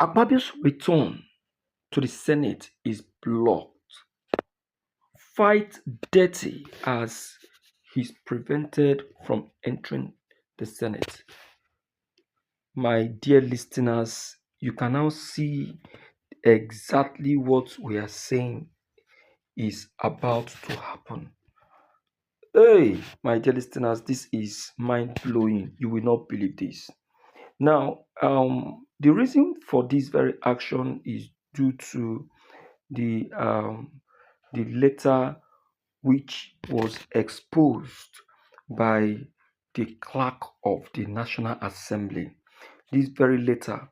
Akpabio's return to the Senate is blocked. Fīght Dīrty as he's prevented from entering the Senate. My dear listeners, you can now see exactly what we are saying is about to happen. Hey, my dear listeners, this is mind blowing. You will not believe this. Now, the reason for this very action is due to the letter which was exposed by the clerk of the National Assembly. This very letter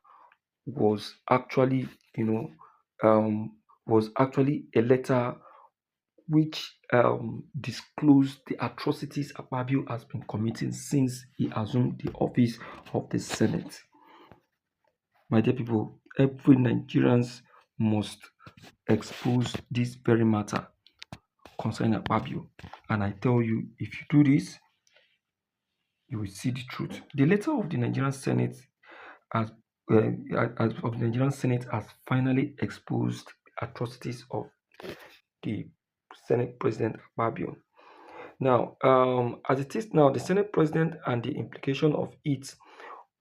was actually, you know, was actually a letter which disclosed the atrocities Akpabio has been committing since he assumed the office of the Senate. My dear people, every Nigerians must expose this very matter concerning Akpabio. And I tell you, if you do this, you will see the truth. The letter of the Nigerian Senate has of the Nigerian Senate has finally exposed atrocities of the Senate President Akpabio. Now, as it is now, the Senate President and the implication of it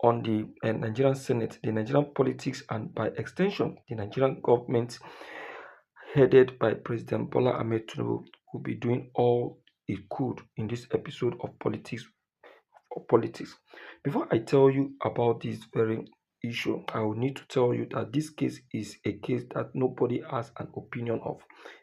on the Nigerian Senate, the Nigerian politics, and by extension, the Nigerian government, headed by President Bola Ahmed Tinubu, will be doing all it could in this episode of politics. Before I tell you about this very issue, I will need to tell you that this case is a case that nobody has an opinion of.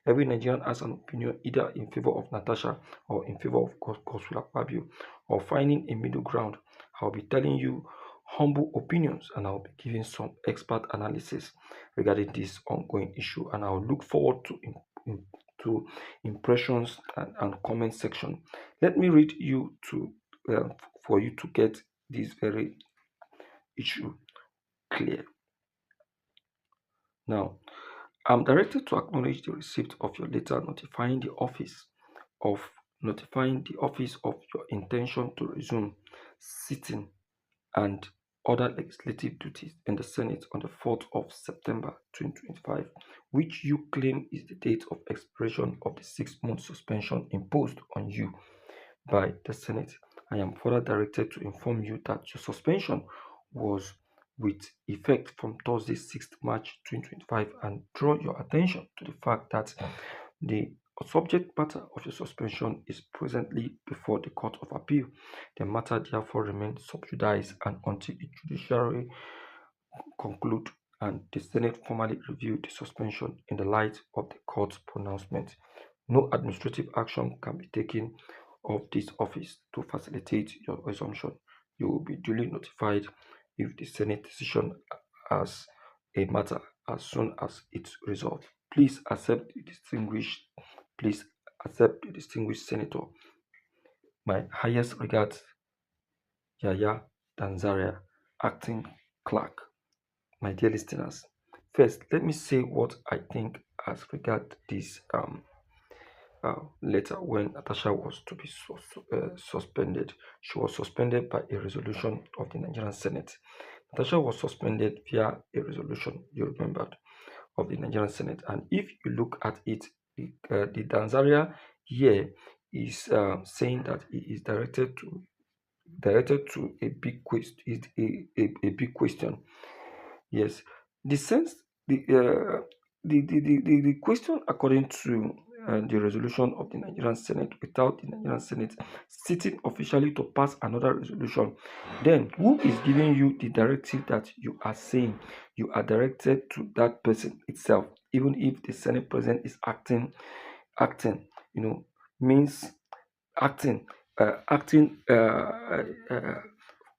Every Nigerian has an opinion either in favor of Natasha or in favor of Godswill Akpabio, or finding a middle ground. I'll be telling you humble opinions and I'll be giving some expert analysis regarding this ongoing issue, and I'll look forward to to impressions and comment section. Let me read you to uh, for you to get this very issue clear. Now, I'm directed to acknowledge the receipt of your letter notifying the office of your intention to resume sitting and other legislative duties in the Senate on the 4th of September 2025, which you claim is the date of expiration of the 6-month suspension imposed on you by the Senate. I am further directed to inform you that your suspension was with effect from Thursday, 6th March 2025, and draw your attention to the fact that the subject matter of your suspension is presently before the Court of Appeal. The matter therefore remains sub judice and until the judiciary conclude and the Senate formally review the suspension in the light of the court's pronouncement. No administrative action can be taken of this office to facilitate your resumption. You will be duly notified if the Senate decision as a matter as soon as it's resolved. Please accept the distinguished senator. My highest regards, Yaya Danzaria, acting clerk. My dear listeners, first let me say what I think as regard this letter when Natasha was to be suspended. She was suspended by a resolution of the Nigerian Senate. Natasha was suspended via a resolution, you remembered, of the Nigerian Senate. And if you look at it, the Danzaria here is saying that he is directed to a big question. Is a big question. Yes, the sense the question according to the resolution of the Nigerian Senate, without the Nigerian Senate sitting officially to pass another resolution, then who is giving you the directive that you are saying you are directed to that person itself, even if the Senate president is acting, means acting, acting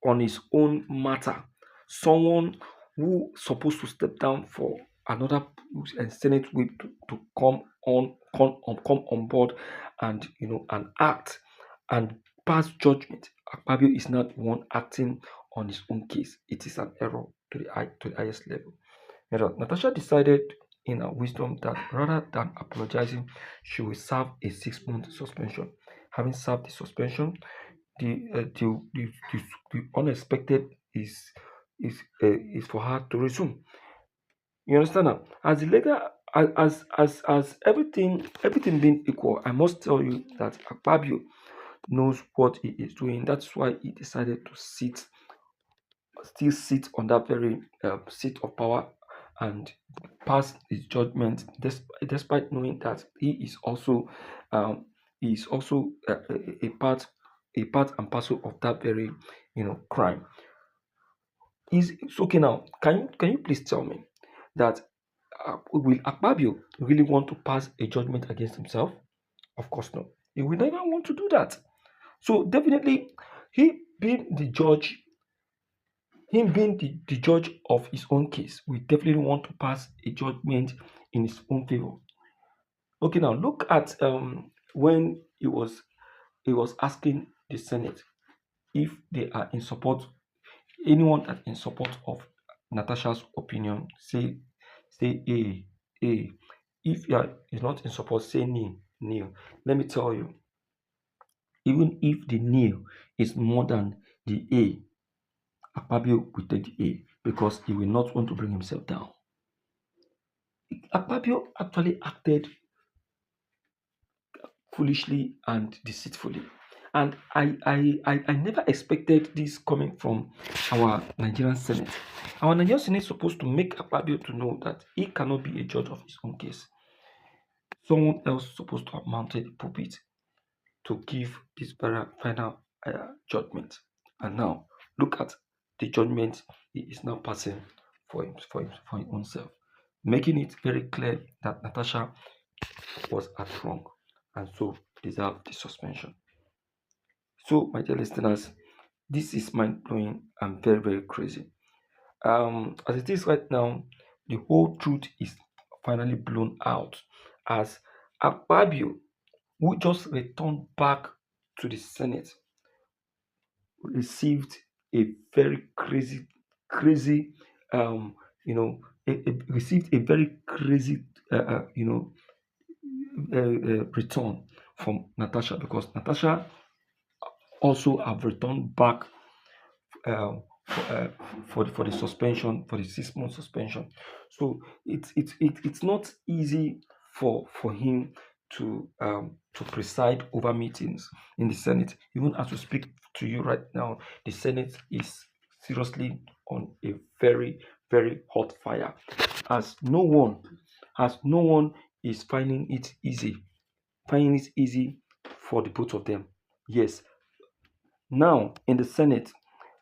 on his own matter. Someone who supposed to step down for another Senate whip to come on board and and act and pass judgment. Akpabio is not one acting on his own case. It is an error to the highest level. Natasha decided in her wisdom that rather than apologizing, she will serve a 6-month suspension. Having served the suspension, the unexpected is for her to resume. You understand now? As the legal, as everything being equal, I must tell you that Akpabio knows what he is doing. That's why he decided to still sit on that very seat of power and pass his judgment, despite knowing that um, he is also a part and parcel of that very crime. Is it's okay now. Can you please tell me that will Akpabio really want to pass a judgment against himself? Of course not. He will never want to do that. So definitely, he being the judge, him being the judge of his own case, we definitely want to pass a judgment in his own favor. Okay, now look at when he was asking the Senate if they are in support, anyone that in support of Natasha's opinion, say A. If you are is not in support, say nil. Let me tell you, even if the nil is more than the A, Akpabio will take the A because he will not want to bring himself down. Akpabio actually acted foolishly and deceitfully. And I never expected this coming from our Nigerian Senate. Our Nigerian Senate is supposed to make Akpabio to know that he cannot be a judge of his own case. Someone else is supposed to have mounted the pulpit to give this very final judgment. And now, look at the judgment he is now passing for his own self, making it very clear that Natasha was at wrong and so deserved the suspension. So, my dear listeners, this is mind blowing and very, very crazy. As it is right now, the whole truth is finally blown out as Akpabio, who just returned back to the Senate, received a very crazy, received a very crazy, return from Natasha because Natasha also have returned back for the suspension, for the 6 month suspension. So it's not easy for him to preside over meetings in the Senate. Even as we speak to you right now, the Senate is seriously on a very very hot fire, as no one is finding it easy for the both of them. Yes, now in the Senate,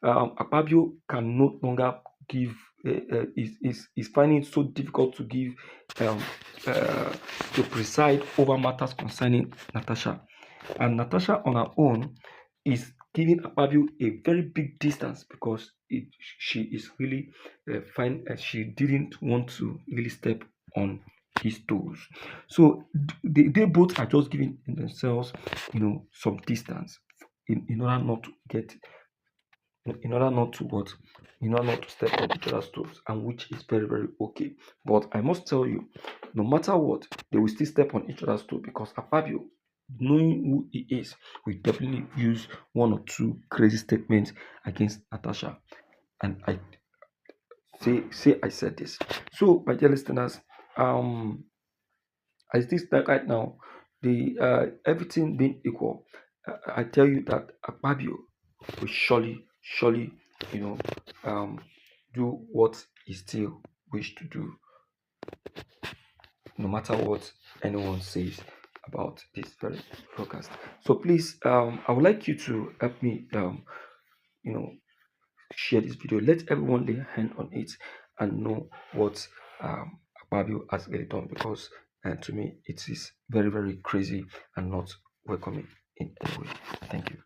Akpabio can no longer give. Is finding it so difficult to give um, uh, to preside over matters concerning Natasha, and Natasha on her own is giving Akpabio a very big distance because she is really fine. She didn't want to really step on his toes, so they both are just giving themselves, some distance in order not to get in order not to what in order not to step on each other's toes, and which is very very okay. But I must tell you, no matter what, they will still step on each other's toes because Akpabio, knowing who he is, will definitely use one or two crazy statements against Natasha. And I say I said this. So my dear listeners, as this like right now, the everything being equal, I tell you that Akpabio will surely, you know, um, do what he still wish to do, no matter what anyone says about this very broadcast. So please, I would like you to help me, you know, share this video. Let everyone lay a hand on it and know what Akpabio has really done because, to me, it is very, very crazy and not welcoming in any way. Thank you.